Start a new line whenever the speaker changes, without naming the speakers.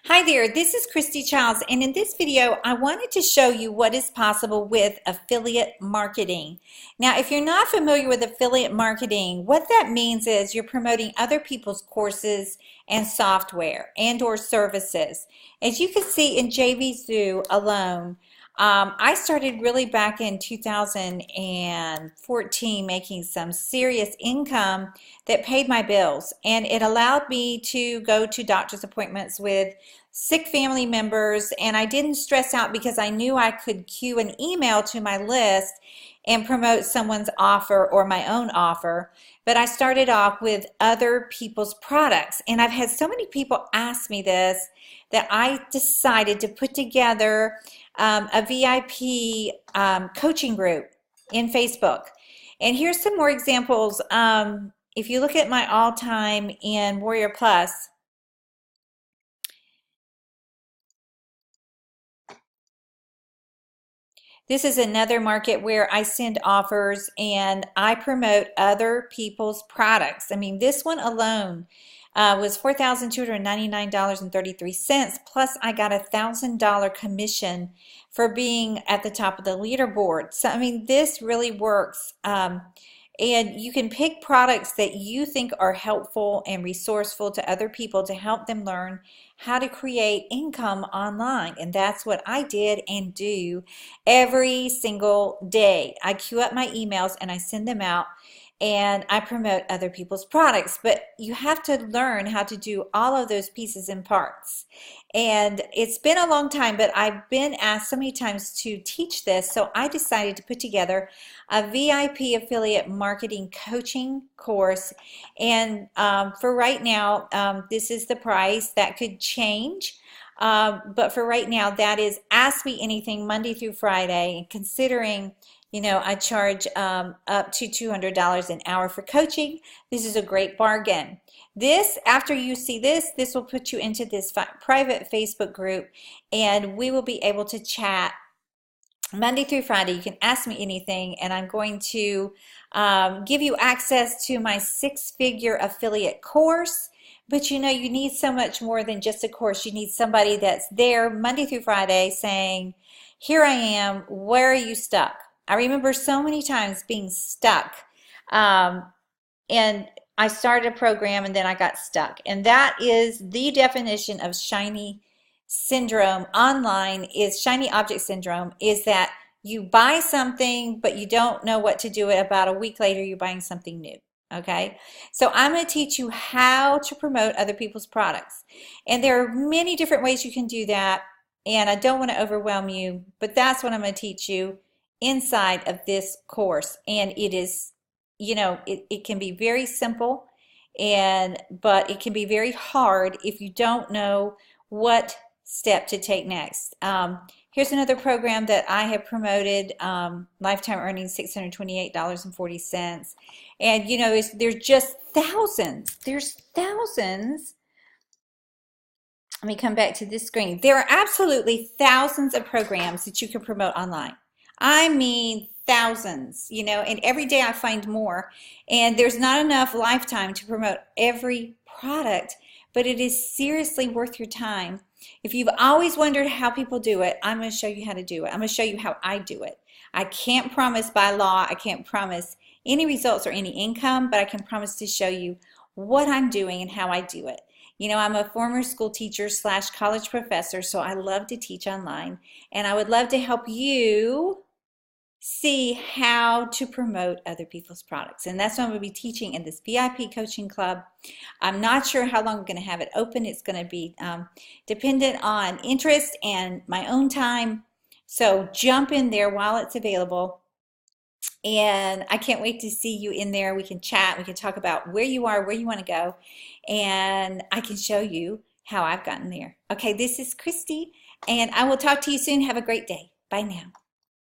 Hi there, this is Christy Childs, and in this video, I wanted to show you what is possible with affiliate marketing. Now, if you're not familiar with affiliate marketing, what that means is you're promoting other people's courses and software and or services. As you can see in JVZoo alone, I started really back in 2014 making some serious income that paid my bills, and it allowed me to go to doctor's appointments with sick family members, and I didn't stress out because I knew I could queue an email to my list and promote someone's offer or my own offer. But I started off with other people's products, and I've had so many people ask me this that I decided to put together a VIP coaching group in Facebook. And here's some more examples. If you look at my all-time in Warrior Plus, this is another market where I send offers and I promote other people's products. I mean, this one alone was $4,299.33, plus I got a $1,000 commission for being at the top of the leaderboard. So, I mean, this really works. And you can pick products that you think are helpful and resourceful to other people to help them learn how to create income online. And that's what I did and do every single day. I queue up my emails and I send them out and I promote other people's products. But you have to learn how to do all of those pieces and parts. And it's been a long time, but I've been asked so many times to teach this, so I decided to put together a VIP affiliate marketing coaching course. And for right now, this is the price. That could change. But for right now, that is Ask Me Anything Monday through Friday. And considering, you know, I charge up to $200 an hour for coaching, this is a great bargain. This, after you see this, this will put you into this private Facebook group, and we will be able to chat Monday through Friday. You can ask me anything, and I'm going to give you access to my 6-figure affiliate course. But you know, you need so much more than just a course. You need somebody that's there Monday through Friday saying, here I am, where are you stuck? I remember so many times being stuck. And I started a program and then I got stuck. And that is the definition of shiny syndrome online, is shiny object syndrome, is that you buy something but you don't know what to do it. About a week later, you're buying something new. Okay, so I'm going to teach you how to promote other people's products. And there are many different ways you can do that. And I don't want to overwhelm you, but that's what I'm going to teach you inside of this course. And it is, you know, it can be very simple, but it can be very hard if you don't know what step to take next. Here's another program that I have promoted, lifetime earnings $628.40. And you know, there's just thousands. There's thousands. Let me come back to this screen. There are absolutely thousands of programs that you can promote online. I mean thousands, you know, and every day I find more. And there's not enough lifetime to promote every product, but it is seriously worth your time. If you've always wondered how people do it, I'm going to show you how to do it. I'm going to show you how I do it. I can't promise by law, I can't promise any results or any income, but I can promise to show you what I'm doing and how I do it. You know, I'm a former school teacher / college professor, so I love to teach online, and I would love to help you see how to promote other people's products. And that's what I'm going to be teaching in this VIP coaching club. I'm not sure how long I'm going to have it open. It's going to be dependent on interest and my own time. So jump in there while it's available. And I can't wait to see you in there. We can chat. We can talk about where you are, where you want to go. And I can show you how I've gotten there. Okay, this is Christy, and I will talk to you soon. Have a great day. Bye now.